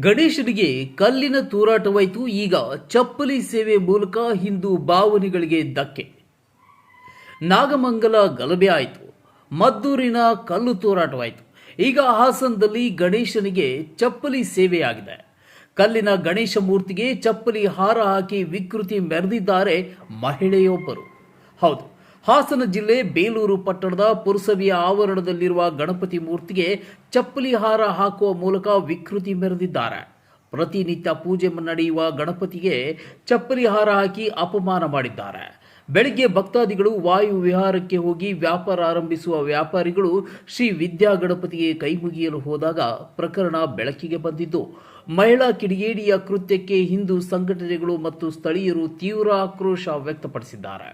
ಗಣೇಶನಿಗೆ ಕಲ್ಲಿನ ತೂರಾಟವಾಯಿತು. ಈಗ ಚಪ್ಪಲಿ ಸೇವೆ ಮೂಲಕ ಹಿಂದೂ ಭಾವನೆಗಳಿಗೆ ಧಕ್ಕೆ. ನಾಗಮಂಗಲ ಗಲಭೆ ಆಯಿತು. ಮದ್ದೂರಿನ ಕಲ್ಲು ತೂರಾಟವಾಯಿತು. ಈಗ ಹಾಸನದಲ್ಲಿ ಗಣೇಶನಿಗೆ ಚಪ್ಪಲಿ ಸೇವೆಯಾಗಿದೆ. ಕಲ್ಲಿನ ಗಣೇಶ ಮೂರ್ತಿಗೆ ಚಪ್ಪಲಿ ಹಾರ ಹಾಕಿ ವಿಕೃತಿ ಮೆರೆದಿದ್ದಾರೆ ಮಹಿಳೆಯೊಬ್ಬರು. ಹೌದು, ಹಾಸನ ಜಿಲ್ಲೆ ಬೇಲೂರು ಪಟ್ಟಣದ ಪುರಸಭೆಯ ಆವರಣದಲ್ಲಿರುವ ಗಣಪತಿ ಮೂರ್ತಿಗೆ ಚಪ್ಪಲಿ ಹಾರ ಹಾಕುವ ಮೂಲಕ ವಿಕೃತಿ ಮೆರೆದಿದ್ದಾರೆ. ಪ್ರತಿನಿತ್ಯ ಪೂಜೆ ನಡೆಯುವ ಗಣಪತಿಗೆ ಚಪ್ಪಲಿ ಹಾರ ಹಾಕಿ ಅಪಮಾನ ಮಾಡಿದ್ದಾರೆ. ಬೆಳಗ್ಗೆ ಭಕ್ತಾದಿಗಳು ವಾಯು ವಿಹಾರಕ್ಕೆ ಹೋಗಿ ವ್ಯಾಪಾರ ಆರಂಭಿಸುವ ವ್ಯಾಪಾರಿಗಳು ಶ್ರೀ ವಿದ್ಯಾ ಗಣಪತಿಗೆ ಕೈಮುಗಿಯಲು ಹೋದಾಗ ಪ್ರಕರಣ ಬೆಳಕಿಗೆ ಬಂದಿದ್ದು, ಮಹಿಳಾ ಕಿಡಿಗೇಡಿಯ ಕೃತ್ಯಕ್ಕೆ ಹಿಂದೂ ಸಂಘಟನೆಗಳು ಮತ್ತು ಸ್ಥಳೀಯರು ತೀವ್ರ ಆಕ್ರೋಶ ವ್ಯಕ್ತಪಡಿಸಿದ್ದಾರೆ.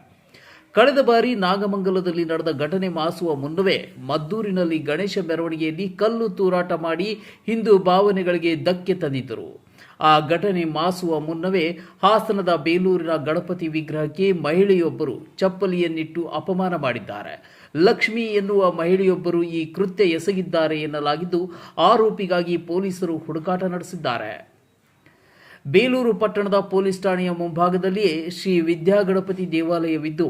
ಕಳೆದ ಬಾರಿ ನಾಗಮಂಗಲದಲ್ಲಿ ನಡೆದ ಘಟನೆ ಮಾಸುವ ಮುನ್ನವೇ ಮದ್ದೂರಿನಲ್ಲಿ ಗಣೇಶ ಮೆರವಣಿಗೆಯಲ್ಲಿ ಕಲ್ಲು ತೂರಾಟ ಮಾಡಿ ಹಿಂದೂ ಭಾವನೆಗಳಿಗೆ ಧಕ್ಕೆ ತಂದಿದ್ದರು. ಆ ಘಟನೆ ಮಾಸುವ ಮುನ್ನವೇ ಹಾಸನದ ಬೇಲೂರಿನ ಗಣಪತಿ ವಿಗ್ರಹಕ್ಕೆ ಮಹಿಳೆಯೊಬ್ಬರು ಚಪ್ಪಲಿಯನ್ನಿಟ್ಟು ಅಪಮಾನ ಮಾಡಿದ್ದಾರೆ. ಲಕ್ಷ್ಮಿ ಎನ್ನುವ ಮಹಿಳೆಯೊಬ್ಬರು ಈ ಕೃತ್ಯ ಎಸಗಿದ್ದಾರೆ ಎನ್ನಲಾಗಿದ್ದು, ಆರೋಪಿಗಾಗಿ ಪೊಲೀಸರು ಹುಡುಕಾಟ ನಡೆಸಿದ್ದಾರೆ. ಬೇಲೂರು ಪಟ್ಟಣದ ಪೊಲೀಸ್ ಠಾಣೆಯ ಮುಂಭಾಗದಲ್ಲಿಯೇ ಶ್ರೀ ವಿದ್ಯಾ ಗಣಪತಿ ದೇವಾಲಯವಿದ್ದು,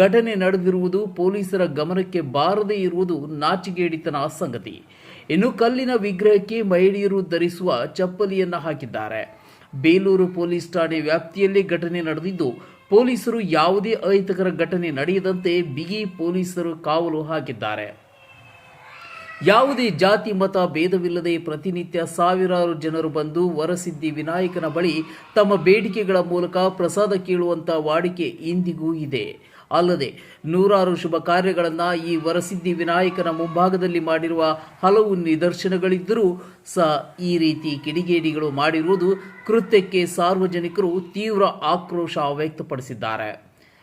ಘಟನೆ ನಡೆದಿರುವುದು ಪೊಲೀಸರ ಗಮನಕ್ಕೆ ಬಾರದೇ ಇರುವುದು ನಾಚಿಗೇಡಿತನ ಸಂಗತಿ. ಇನ್ನು ಕಲ್ಲಿನ ವಿಗ್ರಹಕ್ಕೆ ಮಹಿಳೆಯರು ಧರಿಸುವ ಚಪ್ಪಲಿಯನ್ನು ಹಾಕಿದ್ದಾರೆ. ಬೇಲೂರು ಪೊಲೀಸ್ ಠಾಣೆ ವ್ಯಾಪ್ತಿಯಲ್ಲಿ ಘಟನೆ ನಡೆದಿದ್ದು, ಪೊಲೀಸರು ಯಾವುದೇ ಅಹಿತಕರ ಘಟನೆ ನಡೆಯದಂತೆ ಬಿಗಿ ಪೊಲೀಸರು ಕಾವಲು ಹಾಕಿದ್ದಾರೆ. ಯಾವುದೇ ಜಾತಿ ಮತ ಭೇದವಿಲ್ಲದೆ ಪ್ರತಿನಿತ್ಯ ಸಾವಿರಾರು ಜನರು ಬಂದು ವರಸಿದ್ಧಿ ವಿನಾಯಕನ ಬಳಿ ತಮ್ಮ ಬೇಡಿಕೆಗಳ ಮೂಲಕ ಪ್ರಸಾದ ಕೇಳುವಂಥ ವಾಡಿಕೆ ಇಂದಿಗೂ ಇದೆ. ಅಲ್ಲದೆ ನೂರಾರು ಶುಭ ಕಾರ್ಯಗಳನ್ನು ಈ ವರಸಿದ್ಧಿ ವಿನಾಯಕನ ಮುಂಭಾಗದಲ್ಲಿ ಮಾಡಿರುವ ಹಲವು ನಿದರ್ಶನಗಳಿದ್ದರೂ ಸಹ ಈ ರೀತಿ ಕಿಡಿಗೇಡಿಗಳು ಮಾಡಿರುವುದು ಕೃತ್ಯಕ್ಕೆ ಸಾರ್ವಜನಿಕರು ತೀವ್ರ ಆಕ್ರೋಶ ವ್ಯಕ್ತಪಡಿಸಿದ್ದಾರೆ.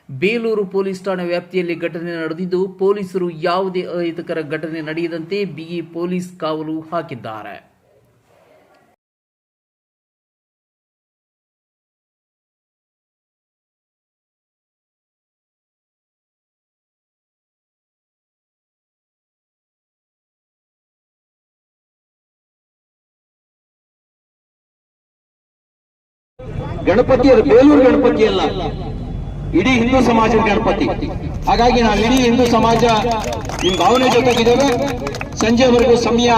ಬೇಲೂರು ಪೊಲೀಸ್ ಠಾಣೆ ವ್ಯಾಪ್ತಿಯಲ್ಲಿ ಘಟನೆ ನಡೆದಿದ್ದು, ಪೊಲೀಸರು ಯಾವುದೇ ಅಹಿತಕರ ಘಟನೆ ನಡೆಯದಂತೆ ಬಿಗಿ ಪೊಲೀಸ್ ಕಾವಲು ಹಾಕಿದ್ದಾರೆ. ಗಣಪತಿ ಅದು ಬೇಲೂರು ಗಣಪತಿ ಅಲ್ಲ, ಇಡೀ ಹಿಂದೂ ಸಮಾಜದ ಗಣಪತಿ. ಹಾಗಾಗಿ ನಾವು ಇಡೀ ಹಿಂದೂ ಸಮಾಜ ನಿಮ್ ಭಾವನೆ ಜೊತೆಗಿದ್ದೇವೆ. ಸಂಜೆವರೆಗೂ ಸಮಯ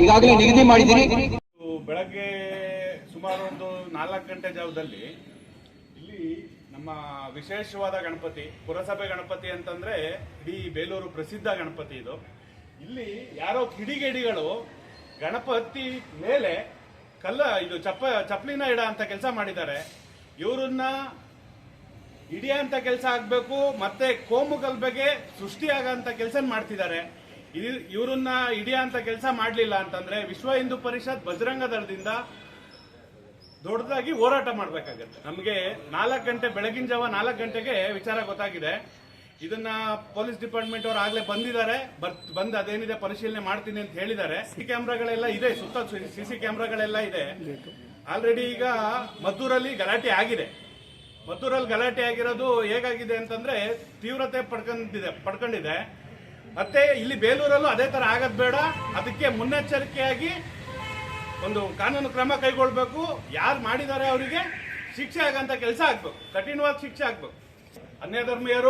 ಈಗಾಗಲೇ ನಿಗದಿ ಮಾಡಿದ್ದೀರಿ. ಬೆಳಗ್ಗೆ ಸುಮಾರು ಒಂದು 4 ಗಂಟೆ ಜಾವದಲ್ಲಿ ಇಲ್ಲಿ ನಮ್ಮ ವಿಶೇಷವಾದ ಗಣಪತಿ, ಪುರಸಭೆ ಗಣಪತಿ ಅಂತಂದ್ರೆ ಇಡೀ ಬೇಲೂರು ಪ್ರಸಿದ್ಧ ಗಣಪತಿ ಇದು. ಇಲ್ಲಿ ಯಾರೋ ಕಿಡಿಗೇಡಿಗಳು ಗಣಪತಿ ಮೇಲೆ ಇದು ಚಪ್ಪಲಿನ ಇಡ ಅಂತ ಕೆಲಸ ಮಾಡಿದ್ದಾರೆ. ಇವರನ್ನ ಹಿಡಿಯಂತ ಕೆಲಸ ಆಗ್ಬೇಕು, ಮತ್ತೆ ಕೋಮು ಗಲಭೆಗೆ ಸೃಷ್ಟಿಯಾಗಂತ ಕೆಲಸ ಮಾಡ್ತಿದ್ದಾರೆ. ಇವರನ್ನ ಹಿಡಿಯಂತ ಕೆಲಸ ಮಾಡಲಿಲ್ಲ ಅಂತಂದ್ರೆ ವಿಶ್ವ ಹಿಂದೂ ಪರಿಷತ್ ಬಜರಂಗ ದಳದಿಂದ ದೊಡ್ಡದಾಗಿ ಹೋರಾಟ ಮಾಡಬೇಕಾಗತ್ತೆ. ನಮಗೆ 4 ಗಂಟೆ ಬೆಳಗಿನ ಜಾವ 4 ಗಂಟೆಗೆ ವಿಚಾರ ಗೊತ್ತಾಗಿದೆ. ಇದನ್ನ ಪೊಲೀಸ್ ಡಿಪಾರ್ಟ್ಮೆಂಟ್ ಅವರು ಆಗ್ಲೇ ಬಂದಿದ್ದಾರೆ. ಬಂದು ಅದೇನಿದೆ ಪರಿಶೀಲನೆ ಮಾಡ್ತೀನಿ ಅಂತ ಹೇಳಿದ್ದಾರೆ. ಸಿಸಿ ಕ್ಯಾಮ್ರಾಗಳೆಲ್ಲ ಇದೆ, ಸುತ್ತ ಸಿಸಿ ಕ್ಯಾಮ್ರಾಗಳೆಲ್ಲ ಇದೆ. ಆಲ್ರೆಡಿ ಈಗ ಮದ್ದೂರಲ್ಲಿ ಗಲಾಟೆ ಆಗಿದೆ. ಮದ್ದೂರಲ್ಲಿ ಗಲಾಟೆ ಆಗಿರೋದು ಹೇಗಾಗಿದೆ ಅಂತಂದ್ರೆ ತೀವ್ರತೆ ಪಡ್ಕೊಂಡಿದೆ. ಮತ್ತೆ ಇಲ್ಲಿ ಬೇಲೂರಲ್ಲೂ ಅದೇ ತರ ಆಗದ್ ಬೇಡ. ಅದಕ್ಕೆ ಮುನ್ನೆಚ್ಚರಿಕೆಯಾಗಿ ಒಂದು ಕಾನೂನು ಕ್ರಮ ಕೈಗೊಳ್ಬೇಕು. ಯಾರು ಮಾಡಿದ್ದಾರೆ ಅವರಿಗೆ ಶಿಕ್ಷೆ ಆಗಂತ ಕೆಲಸ ಆಗ್ಬೇಕು, ಕಠಿಣವಾದ ಶಿಕ್ಷೆ ಆಗ್ಬೇಕು. ಅನ್ಯಧರ್ಮೀಯರು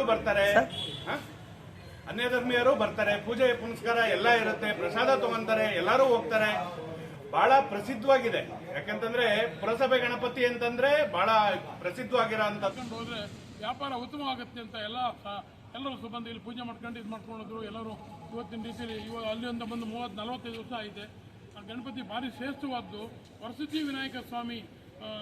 ಬರ್ತಾರೆ, ಪೂಜೆ ಪುನಸ್ಕಾರ ಎಲ್ಲ ಇರುತ್ತೆ, ಪ್ರಸಾದ ತಗೊಂತಾರೆ, ಎಲ್ಲರೂ ಹೋಗ್ತಾರೆ. ಬಹಳ ಪ್ರಸಿದ್ಧವಾಗಿದೆ. ಯಾಕಂತಂದ್ರೆ ಪುರಸಭೆ ಗಣಪತಿ ಅಂತಂದ್ರೆ ಬಹಳ ಪ್ರಸಿದ್ಧವಾಗಿರೋ ಅಂತ ಹೋದ್ರೆ ವ್ಯಾಪಾರ ಉತ್ತಮವಾಗುತ್ತೆ ಅಂತ ಎಲ್ಲರೂ ಸುಬಂದು ಇಲ್ಲಿ ಪೂಜೆ ಮಾಡ್ಕೊಂಡು ಇದು ಮಾಡ್ಕೊಂಡಿದ್ರು. ಎಲ್ಲರೂ ಇವತ್ತಿನ ರೀತಿಯಲ್ಲಿ ಅಲ್ಲಿಂದ ಬಂದು 30-45 ವರ್ಷ ಆಗಿದೆ. ಗಣಪತಿ ಭಾರಿ ಶ್ರೇಷ್ಠವಾದ್ದು. ವರಸಿದ್ಧಿ ವಿನಾಯಕ ಸ್ವಾಮಿ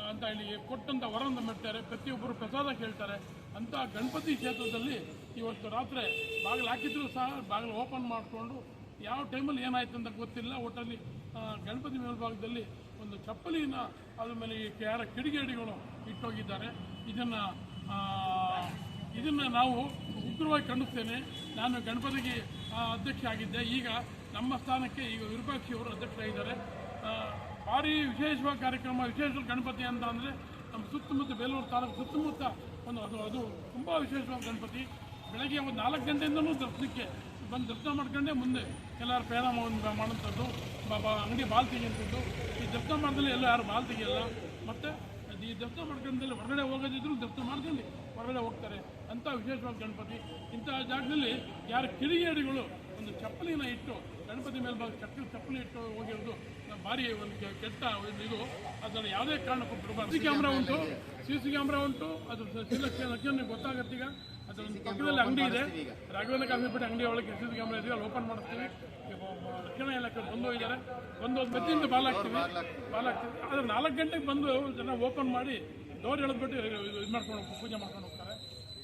ಅಂತ ಹೇಳಿ ಕೊಟ್ಟಂತ ವರವನ್ನು ಮಾಡ್ತಾರೆ. ಪ್ರತಿಯೊಬ್ಬರು ಪ್ರಸಾದ ಕೇಳ್ತಾರೆ. ಅಂತ ಗಣಪತಿ ಕ್ಷೇತ್ರದಲ್ಲಿ ಇವತ್ತು ರಾತ್ರಿ ಬಾಗಿಲು ಹಾಕಿದ್ರು ಸಹ ಬಾಗಿಲು ಓಪನ್ ಮಾಡಿಕೊಂಡು ಯಾವ ಟೈಮಲ್ಲಿ ಏನಾಯ್ತು ಅಂತ ಗೊತ್ತಿಲ್ಲ. ಒಟ್ಟಲ್ಲಿ ಗಣಪತಿ ಮೇಲ್ಭಾಗದಲ್ಲಿ ಒಂದು ಚಪ್ಪಲಿನ ಅದ್ರ ಮೇಲೆ ಯಾರ ಕಿಡಿಗೇಡಿಗಳು ಇಟ್ಟೋಗಿದ್ದಾರೆ. ಇದನ್ನು ನಾವು ಉಗ್ರವಾಗಿ ಖಂಡಿಸ್ತೇನೆ. ನಾನು ಗಣಪತಿಗೆ ಅಧ್ಯಕ್ಷ ಆಗಿದ್ದೆ. ಈಗ ನಮ್ಮ ಸ್ಥಾನಕ್ಕೆ ಈಗ ವಿರೂಪಾಕ್ಷಿಯವರು ಅಧ್ಯಕ್ಷರಾಗಿದ್ದಾರೆ. ಭಾರಿ ವಿಶೇಷವಾದ ಕಾರ್ಯಕ್ರಮ. ವಿಶೇಷ ಗಣಪತಿ ಅಂತ ಅಂದರೆ ನಮ್ಮ ಸುತ್ತಮುತ್ತ ಬೇಲೂರು ತಾಲೂಕು ಸುತ್ತಮುತ್ತ ಅದು ತುಂಬ ವಿಶೇಷವಾದ ಗಣಪತಿ. ಬೆಳಗ್ಗೆ ಒಂದು 4 ಗಂಟೆಯಿಂದಲೂ ದರ್ಶನಕ್ಕೆ ಬಂದು ದರ್ಶನ ಮಾಡ್ಕೊಂಡೇ ಮುಂದೆ ಎಲ್ಲರೂ ಪ್ರಯಾಣ ಮಾಡೋಂಥದ್ದು ಅಂಗಡಿ ಬಾಲ್ ತೆಗೆಯುವಂಥದ್ದು. ಈ ದರ್ಶನ ಮಾಡ್ದಲ್ಲಿ ಎಲ್ಲ ಯಾರು ಬಾಲ್ ತೆಗಿಯಲ್ಲ. ಮತ್ತು ಈ ದರ್ಶನ ಮಾಡ್ಕೊಂಡಲ್ಲಿ ಹೊರಗಡೆ ಹೋಗೋದಿದ್ರು ದರ್ಶನ ಮಾಡ್ಕೊಂಡು ಹೊರಗಡೆ ಹೋಗ್ತಾರೆ ಅಂತ ವಿಶೇಷವಾದ ಗಣಪತಿ. ಇಂತಹ ಜಾಗದಲ್ಲಿ ಯಾರು ಕಿಡಿಗೇಡಿಗಳು ಒಂದು ಚಪ್ಪಲಿನ ಇಟ್ಟು ಗಣಪತಿ ಮೇಲ್ಭಾಗ ಚಪ್ಪಲಿ ಇಟ್ಟು ಹೋಗಿರೋದು ಭಾರಿ ಒಂದು ಕೆಟ್ಟ ಒಂದು ಇದು. ಅದನ್ನು ಯಾವುದೇ ಕಾರಣಕ್ಕೂ ಬಿಡಬಾರ್ದು. ಸಿ ಸಿ ಕ್ಯಾಮ್ರಾ ಉಂಟು. ಅದು ಲಕ್ಷಣ ಗೊತ್ತಾಗತ್ತೆ. ಈಗ ಅದರ ಒಂದು ಪಕ್ಕದಲ್ಲಿ ಅಂಗಡಿ ಇದೆ, ರಾಘವೇಂದ್ರ ಕಾಫಿಪೇಟೆ ಅಂಗಡಿ ಒಳಗೆ ಸಿ ಸಿ ಕ್ಯಾಮ್ರಾ ಇದೆ, ಅಲ್ಲಿ ಓಪನ್ ಮಾಡಿಸ್ತೀವಿ. ರಕ್ಷಣಾ ಇಲಾಖೆ ಬಂದೋಗಿದ್ದಾರೆ, ಬಂದು ಮೆತ್ತಿಂದ ಬಾಲ್ ಹಾಕ್ತೀವಿ. ಆದರೆ 4 ಗಂಟೆಗೆ ಬಂದು ಜನ ಓಪನ್ ಮಾಡಿ ಡೋರ್ ಎಳೆದ್ಬಿಟ್ಟು ಇದು ಮಾಡ್ಕೊಂಡು ಪೂಜೆ ಮಾಡ್ಕೊಂಡು ಹೋಗ್ತಾರೆ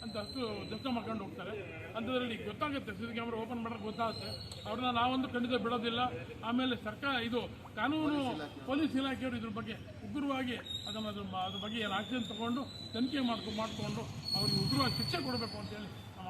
ಅಂತ. ಅಷ್ಟು ದರ್ಶನ ಮಾಡ್ಕೊಂಡು ಹೋಗ್ತಾರೆ. ಅಂಥದ್ರಲ್ಲಿ ಗೊತ್ತಾಗುತ್ತೆ, ಸಿ ಸಿ ಕ್ಯಾಮ್ರಾ ಓಪನ್ ಮಾಡೋಕ್ಕೆ ಗೊತ್ತಾಗುತ್ತೆ. ಅವ್ರನ್ನ ನಾವೊಂದು ಖಂಡಿತ ಬಿಡೋದಿಲ್ಲ. ಆಮೇಲೆ ಸರ್ಕಾರ ಇದು ಕಾನೂನು ಪೊಲೀಸ್ ಇಲಾಖೆಯವರು ಇದ್ರ ಬಗ್ಗೆ ಉಗ್ರವಾಗಿ ಅದನ್ನು ಅದ್ರ ಬಗ್ಗೆ ಏನು ಆಕ್ಷನ್ ತಗೊಂಡು ತನಿಖೆ ಮಾಡಿಕೊಂಡು ಅವ್ರಿಗೆ ಉಗ್ರವಾಗಿ ಶಿಕ್ಷೆ ಕೊಡಬೇಕು ಅಂತೇಳಿ ನಮ್ಮ